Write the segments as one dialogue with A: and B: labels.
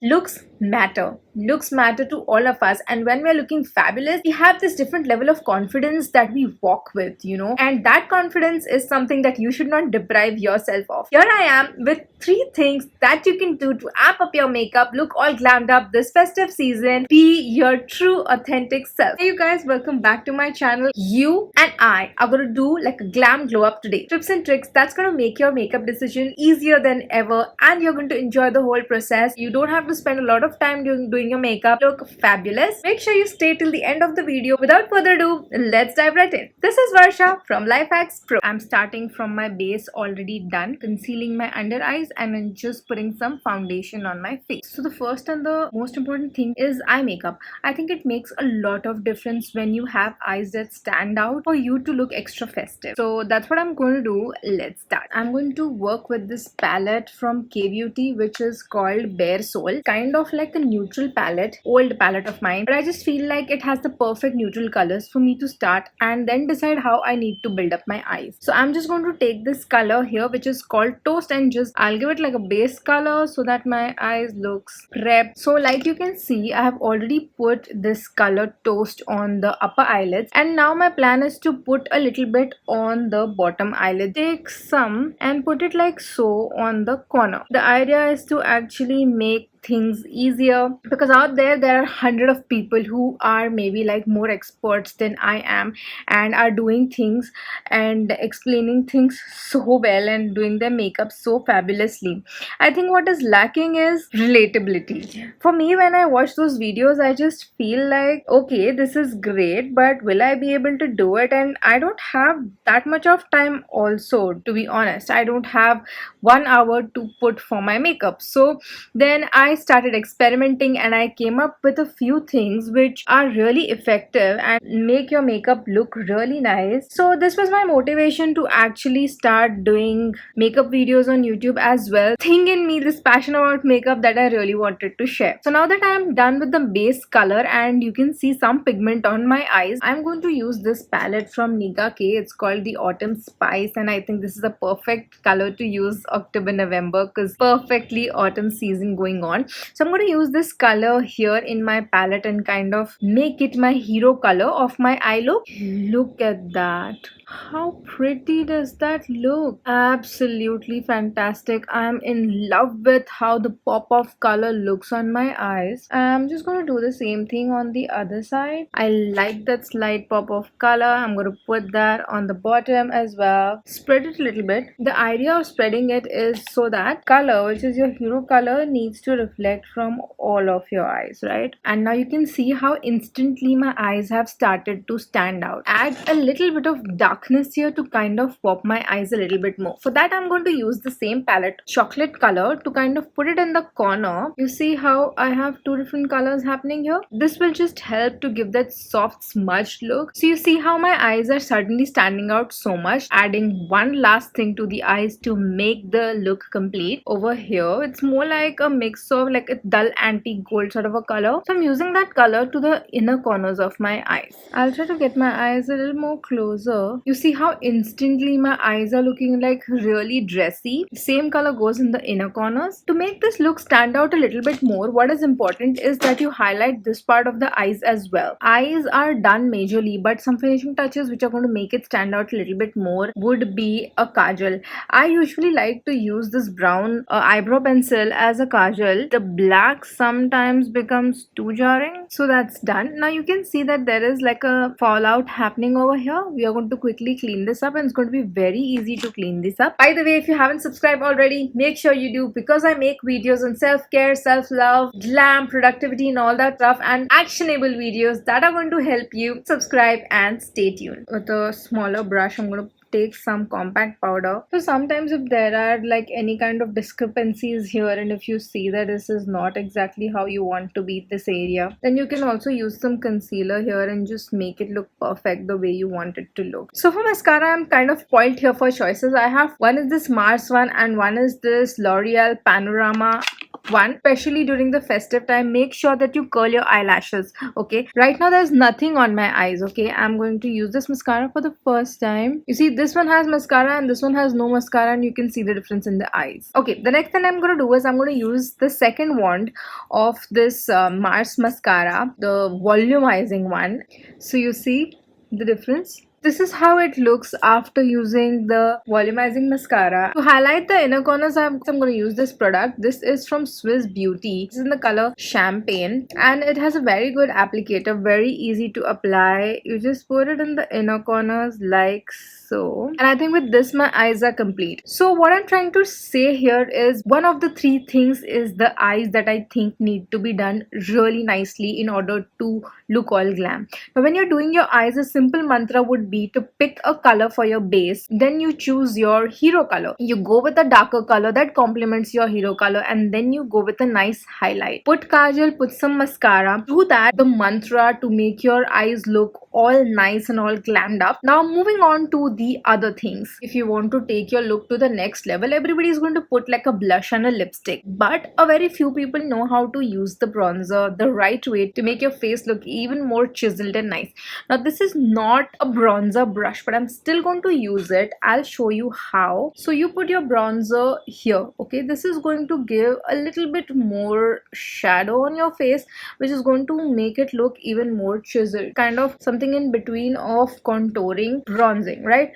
A: Looks matter. Looks matter to all of us, and when we're looking fabulous, we have this different level of confidence that we walk with, and that confidence is something that you should not deprive yourself of. Here I am with 3 things that you can do to amp up your makeup, look all glammed up this festive season, be your true authentic self. Hey you guys, welcome back to my channel. You and I are gonna do like a glam glow up today. Tips and tricks that's gonna make your makeup decision easier than ever, and you're going to enjoy the whole process. You don't have to spend a lot of time doing your makeup, look fabulous. Make sure you stay till the end of the video. Without further ado, let's dive right in. This is Varsha from Life Hacks Pro. I'm starting from my base already done, concealing my under eyes and then just putting some foundation on my face. So the first and the most important thing is eye makeup. I think it makes a lot of difference when you have eyes that stand out for you to look extra festive. So that's what I'm going to do. Let's start. I'm going to work with this palette from K-Beauty, which is called Bare Soul. Kind of like a neutral palette, old palette of mine, but I just feel like it has the perfect neutral colors for me to start and then decide how I need to build up my eyes. So I'm just going to take this color here, which is called Toast, and just I'll give it like a base color so that my eyes looks prepped. So like you can see, I have already put this color Toast on the upper eyelids, and now my plan is to put a little bit on the bottom eyelid. Take some and put it like so on the corner. The idea is to actually make things easier, because out there are hundred of people who are maybe like more experts than I am and are doing things and explaining things so well and doing their makeup so fabulously. I think what is lacking is relatability. For me, when I watch those videos, I just feel like, okay, this is great, but will I be able to do it? And I don't have that much of time also, to be honest. I don't have 1 hour to put for my makeup. So then I started experimenting and I came up with a few things which are really effective and make your makeup look really nice. So this was my motivation to actually start doing makeup videos on YouTube as well. Thing in me, this passion about makeup that I really wanted to share. So now that I am done with the base color and you can see some pigment on my eyes, I'm going to use this palette from Nika K. It's called the Autumn Spice, and I think this is a perfect color to use October, November, because perfectly autumn season going on. So I'm going to use this color here in my palette and kind of make it my hero color of my eye look. Look at that. How pretty does that look? Absolutely fantastic. I'm in love with how the pop of color looks on my eyes. I'm just going to do the same thing on the other side. I like that slight pop of color. I'm going to put that on the bottom as well. Spread it a little bit. The idea of spreading it is so that color, which is your hero color, needs to reflect from all of your eyes, right? And now you can see how instantly my eyes have started to stand out. Add a little bit of darkness here to kind of pop my eyes a little bit more. For that, I'm going to use the same palette, chocolate color, to kind of put it in the corner. You see how I have 2 different colors happening here? This will just help to give that soft smudged look. So you see how my eyes are suddenly standing out so much. Adding one last thing to the eyes to make the look complete. Over here, it's more like a mix of like a dull antique gold sort of a color. So I'm using that color to the inner corners of my eyes. I'll try to get my eyes a little more closer. You see how instantly my eyes are looking like really dressy. The same color goes in the inner corners. To make this look stand out a little bit more, what is important is that you highlight this part of the eyes as well. Eyes are done majorly, but some finishing touches which are going to make it stand out a little bit more would be a kajal. I usually like to use this brown eyebrow pencil as a kajal. The black sometimes becomes too jarring. So that's done. Now you can see that there is like a fallout happening over here. We are going to quickly clean this up, and it's going to be very easy to clean this up. By the way, if you haven't subscribed already, make sure you do, because I make videos on self-care, self-love, glam, productivity and all that stuff, and actionable videos that are going to help you. Subscribe and stay tuned. With a smaller brush, I'm going to take some compact powder. So sometimes if there are like any kind of discrepancies here, and if you see that this is not exactly how you want to be this area, then you can also use some concealer here and just make it look perfect the way you want it to look. So for mascara, I'm kind of spoiled here for choices. I have one is this Mars one and one is this L'Oreal Panorama one, especially during the festive time, make sure that you curl your eyelashes. Okay, right now there's nothing on my eyes. Okay, I'm going to use this mascara for the first time. You see, this one has mascara and this one has no mascara, and you can see the difference in the eyes. Okay, the next thing I'm going to do is I'm going to use the second wand of this Mars mascara, the volumizing one. So you see the difference. This is how it looks after using the volumizing mascara. To highlight the inner corners, I'm going to use this product. This is from Swiss Beauty. It's in the color Champagne and it has a very good applicator, very easy to apply. You just put it in the inner corners like so. And I think with this my eyes are complete. So what I'm trying to say here is one of the three things is the eyes that I think need to be done really nicely in order to look all glam. Now when you're doing your eyes, a simple mantra would be to pick a color for your base. Then you choose your hero color. You go with a darker color that complements your hero color, and then you go with a nice highlight. Put kajal, put some mascara. Do that the mantra to make your eyes look all nice and all glammed up. Now moving on to the other things. If you want to take your look to the next level, everybody is going to put like a blush and a lipstick, but a very few people know how to use the bronzer the right way to make your face look even more chiseled and nice. Now this is not a bronzer brush, but I'm still going to use it. I'll show you how. So you put your bronzer here. Okay, this is going to give a little bit more shadow on your face, which is going to make it look even more chiseled, kind of something in between of contouring, bronzing, right?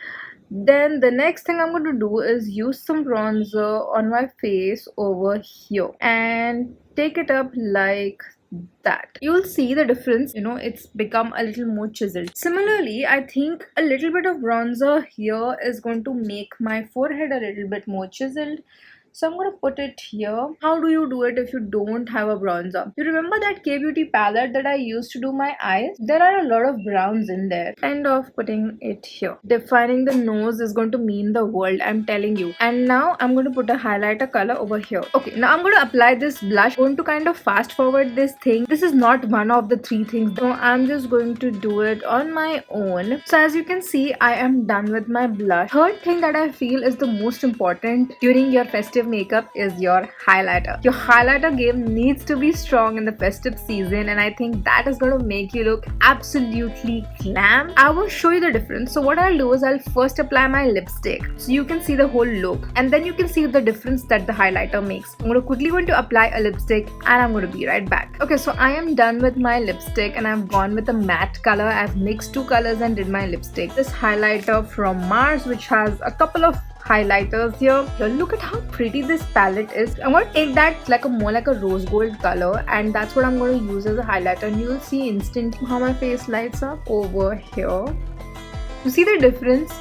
A: Then the next thing I'm going to do is use some bronzer on my face over here and take it up like that. You'll see the difference, it's become a little more chiseled. Similarly, I think a little bit of bronzer here is going to make my forehead a little bit more chiseled. So I'm going to put it here. How do you do it if you don't have a bronzer? You remember that K-Beauty palette that I used to do my eyes? There are a lot of browns in there. Kind of putting it here. Defining the nose is going to mean the world, I'm telling you. And now I'm going to put a highlighter color over here. Okay, now I'm going to apply this blush. I'm going to kind of fast forward this thing. This is not one of the three things. So I'm just going to do it on my own. So as you can see, I am done with my blush. Third thing that I feel is the most important during your festive makeup is your highlighter. Your highlighter game needs to be strong in the festive season, and I think that is going to make you look absolutely glam. I will show you the difference. So what I'll do is I'll first apply my lipstick so you can see the whole look, and then you can see the difference that the highlighter makes. I'm quickly going to apply a lipstick and I'm going to be right back. Okay, so I am done with my lipstick and I've gone with a matte color. I've mixed two colors and did my lipstick. This highlighter from Mars, which has a couple of highlighters here. Look at how pretty this palette is. I'm going to take that like more like a rose gold color, and that's what I'm going to use as a highlighter, and you'll see instantly how my face lights up over here. You see the difference?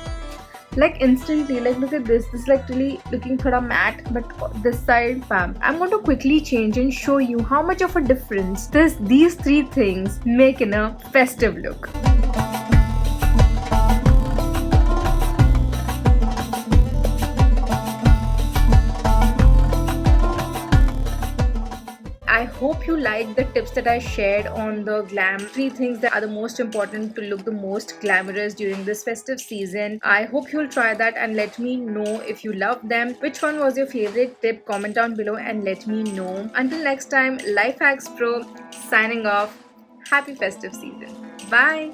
A: Like instantly, like look at this. This is like really looking thoda matte, but this side, bam. I'm going to quickly change and show you how much of a difference these three things make in a festive look. I hope you like the tips that I shared on the glam. 3 things that are the most important to look the most glamorous during this festive season. I hope you'll try that and let me know if you love them. Which one was your favorite tip? Comment down below and let me know. Until next time, Life Hacks Pro signing off. Happy festive season. Bye.